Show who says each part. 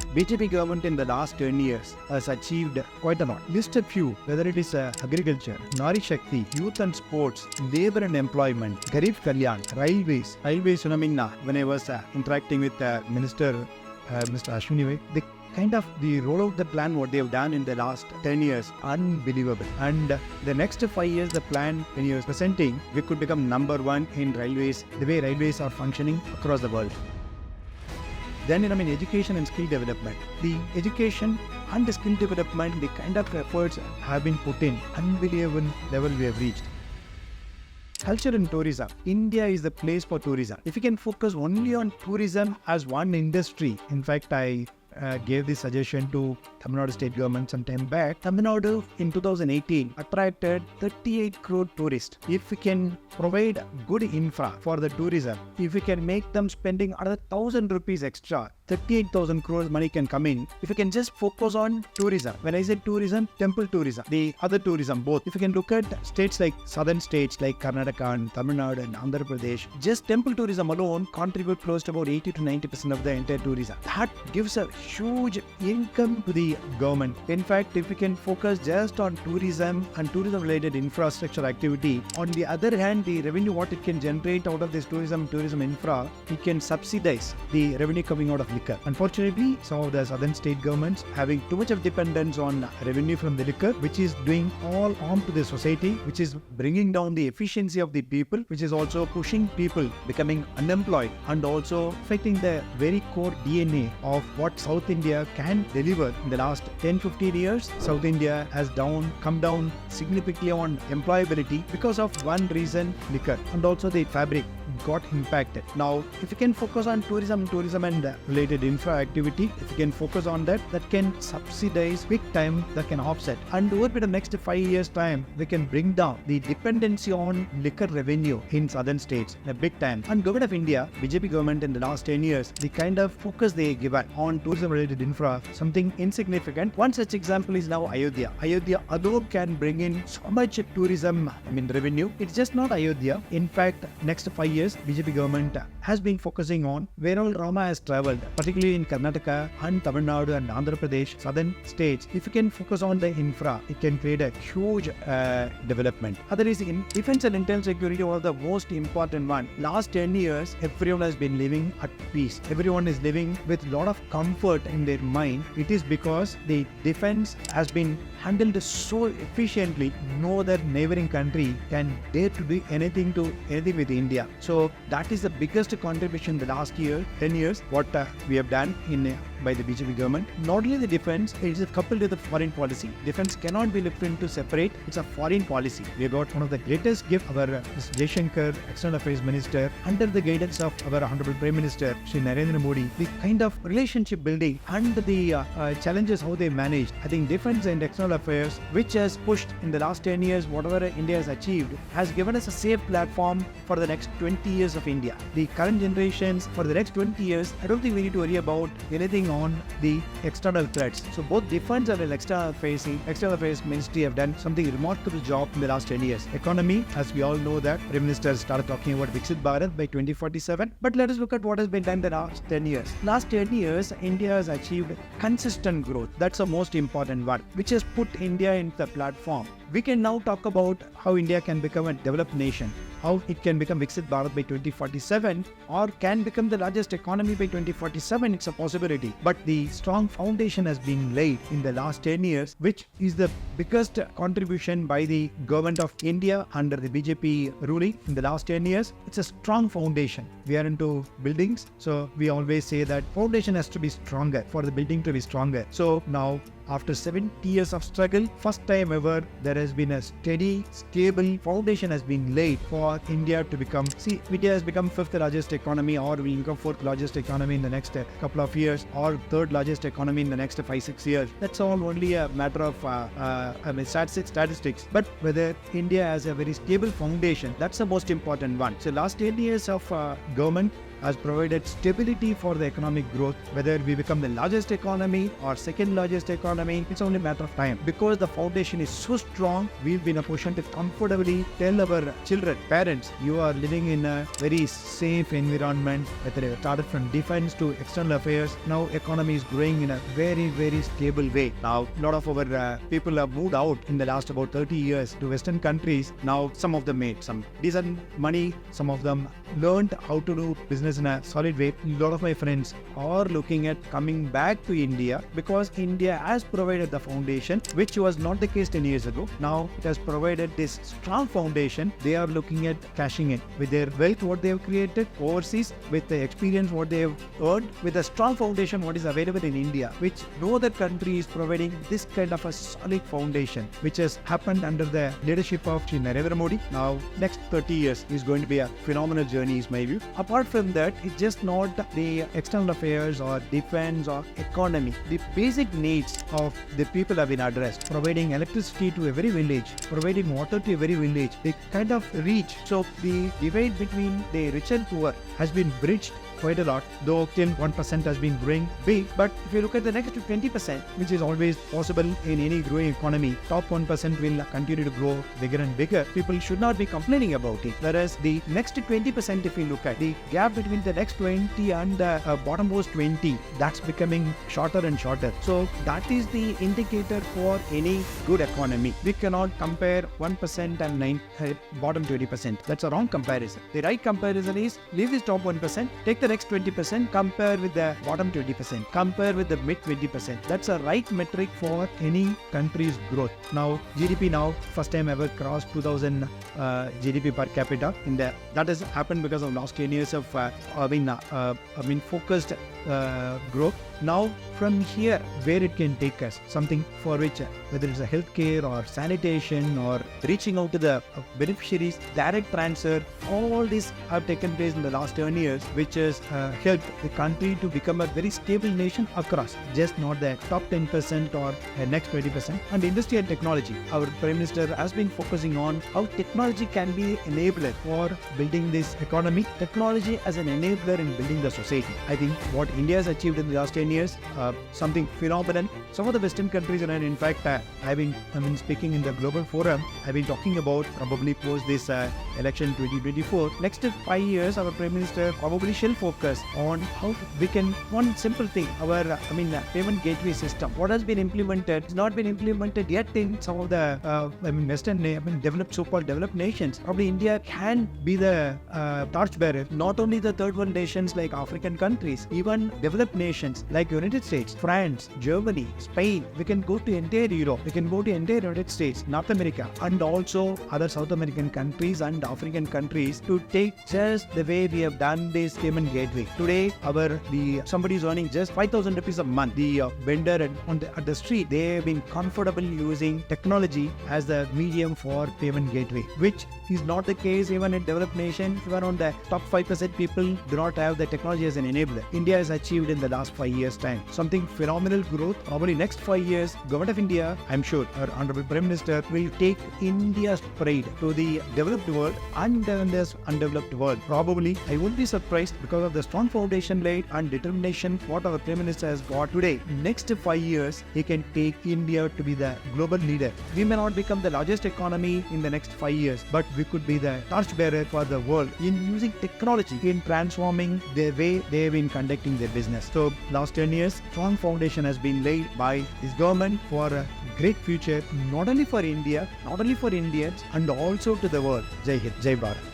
Speaker 1: BJP government in the last 10 years has achieved quite a lot. List a few, whether it is agriculture, Nari Shakti, youth and sports, labor and employment, Garib Kalyan, railways. Railways, when I was interacting with Minister Mr. Ashwini, the roll out the plan what they have done in the last 10 years, unbelievable. And the next 5 years, the plan when he was presenting, we could become number one in railways, the way railways are functioning across the world. Then education and skill development. The education and the skill development, the kind of efforts have been put in, unbelievable level we have reached. Culture and tourism. India is the place for tourism. If you can focus only on tourism as one industry, in fact, I gave this suggestion to Tamil Nadu state government some time back. Tamil Nadu in 2018 attracted 38 crore tourists. If we can provide good infra for the tourism, if we can make them spending another 1,000 rupees extra, 38,000 crores money can come in. If you can just focus on tourism. When I say tourism, temple tourism, the other tourism, both. If you can look at states like southern states like Karnataka and Tamil Nadu and Andhra Pradesh, just temple tourism alone contribute close to about 80 to 90% of the entire tourism. That gives a huge income to the government. In fact, if we can focus just on tourism and tourism related infrastructure activity, on the other hand, the revenue what it can generate out of this tourism infra, it can subsidize the revenue coming out of liquor. Unfortunately, some of the southern state governments having too much of dependence on revenue from the liquor, which is doing all harm to the society, which is bringing down the efficiency of the people, which is also pushing people becoming unemployed and also affecting the very core DNA of what South India can deliver. In the last 10-15 years, South India has come down significantly on employability because of one reason, liquor, and also the fabric got impacted. Now, if you can focus on tourism and related infra activity, if you can focus on that can subsidize big time, that can offset. And over the next 5 years time, we can bring down the dependency on liquor revenue in southern states in a big time. And government of India, BJP government in the last 10 years, the kind of focus they given on tourism related infra, something insignificant. One such example is now Ayodhya. Ayodhya alone can bring in so much tourism revenue. It's just not Ayodhya. In fact, next 5 years, BJP government has been focusing on where all Rama has travelled, particularly in Karnataka and Tamil Nadu and Andhra Pradesh, southern states. If you can focus on the infra, it can create a huge development. Other is in defense and internal security, one of the most important one. Last 10 years, everyone has been living at peace. Everyone is living with a lot of comfort in their mind. It is because the defense has been handled so efficiently. No other neighboring country can dare to do anything with India. So that is the biggest contribution the last 10 years, what we have done by the BJP government. Not only the defense, it is coupled with the foreign policy. Defense cannot be looked into separate. It's a foreign policy. We got one of the greatest gifts, our Mr. Jaishankar, External Affairs Minister, under the guidance of our Honorable Prime Minister, Shri Narendra Modi, the kind of relationship building and the challenges how they managed. I think defense and external affairs, which has pushed in the last 10 years, whatever India has achieved, has given us a safe platform for the next 20 years of India. The current generations, for the next 20 years, I don't think we need to worry about anything on the external threats. So both defense and external affairs ministry have done something remarkable job in the last 10 years. Economy, as we all know that, Prime Minister started talking about Viksit Bharat by 2047. But let us look at what has been done in the last 10 years. Last 10 years, India has achieved consistent growth. That's the most important one, which has put India into the platform. We can now talk about how India can become a developed nation, how it can become Viksit Bharat by 2047 or can become the largest economy by 2047. It's a possibility. But the strong foundation has been laid in the last 10 years, which is the biggest contribution by the government of India under the BJP ruling in the last 10 years. It's a strong foundation. We are into buildings, so we always say that foundation has to be stronger for the building to be stronger. So now, after 70 years of struggle, first time ever, there has been a steady, stable foundation has been laid for India to become, India has become 5th largest economy or will become 4th largest economy in the next couple of years or 3rd largest economy in the next 5-6 years. That's all only a matter of statistics. But whether India has a very stable foundation, that's the most important one. So last 10 years of government, has provided stability for the economic growth. Whether we become the largest economy or second largest economy, it's only a matter of time. Because the foundation is so strong, we'll be in a position to comfortably tell our children, parents, you are living in a very safe environment, whether it started from defense to external affairs. Now economy is growing in a very, very stable way. Now a lot of our people have moved out in the last about 30 years to Western countries. Now some of them made some decent money, some of them learned how to do business in a solid way. A lot of my friends are looking at coming back to India because India has provided the foundation, which was not the case 10 years ago. Now it has provided this strong foundation. They are looking at cashing in with their wealth, what they have created overseas, with the experience, what they have earned, with a strong foundation, what is available in India, which no other country is providing this kind of a solid foundation, which has happened under the leadership of Shri Narendra Modi. Now, next 30 years is going to be a phenomenal journey, is my view. Apart from that, it's just not the external affairs or defense or economy. The basic needs of the people have been addressed. Providing electricity to every village, providing water to every village, the kind of reach. So the divide between the rich and poor has been bridged quite a lot, though still 1% has been growing big. But if you look at the next 20%, which is always possible in any growing economy, top 1% will continue to grow bigger and bigger. People should not be complaining about it. Whereas the next 20%, if you look at the gap between the next 20 and the bottommost 20, that's becoming shorter and shorter. So that is the indicator for any good economy. We cannot compare 1% and bottom 20%. That's a wrong comparison. The right comparison is leave this top 1%, take the next 20%, compare with the bottom 20%, compare with the mid 20%. That's a right metric for any country's growth. Now GDP now first time ever crossed 2000 GDP per capita. That has happened because of last 10 years of focused growth. Now from here, where it can take us, something for which whether it's a healthcare or sanitation or reaching out to the beneficiaries, direct transfer, all these have taken place in the last 10 years, which has helped the country to become a very stable nation across, just not the top 10% or the next 20%. And industry and technology, our Prime Minister has been focusing on how technology can be enabler for building this economy, technology as an enabler in building the society. I think what India has achieved in the last 10 years, something phenomenal. Some of the Western countries, and in fact, I've been speaking in the global forum, I've been talking about probably post this election 2024. Next 5 years, our Prime Minister probably shall focus on how we can, one simple thing, our payment gateway system. What has been implemented, it's not been implemented yet in some of the Western, developed, so-called developed nations. Probably India can be the torchbearer, not only the third world nations like African countries, even developed nations like United States, France, Germany, Spain. We can go to entire Europe, we can go to entire United States, North America, and also other South American countries and African countries to take just the way we have done this payment gateway. Today, somebody is earning just 5,000 rupees a month. The vendor at the street, they have been comfortable using technology as the medium for payment gateway, which is not the case even in developed nations. Even on the top 5% people do not have the technology as an enabler. India has achieved in the last 5 years time something phenomenal growth. Probably next 5 years, Government of India, I'm sure our Honorable Prime Minister will take India's pride to the developed world and this undeveloped world. Probably I won't be surprised because of the strong foundation laid and determination what our Prime Minister has got today. Next 5 years, he can take India to be the global leader. We may not become the largest economy in the next 5 years, but we could be the torchbearer for the world in using technology in transforming the way they have been conducting their business. So last 10 years, strong foundation has been laid by this government for a great future, not only for India, not only for Indians, and also to the world. Jai Hind, Jai Bharat.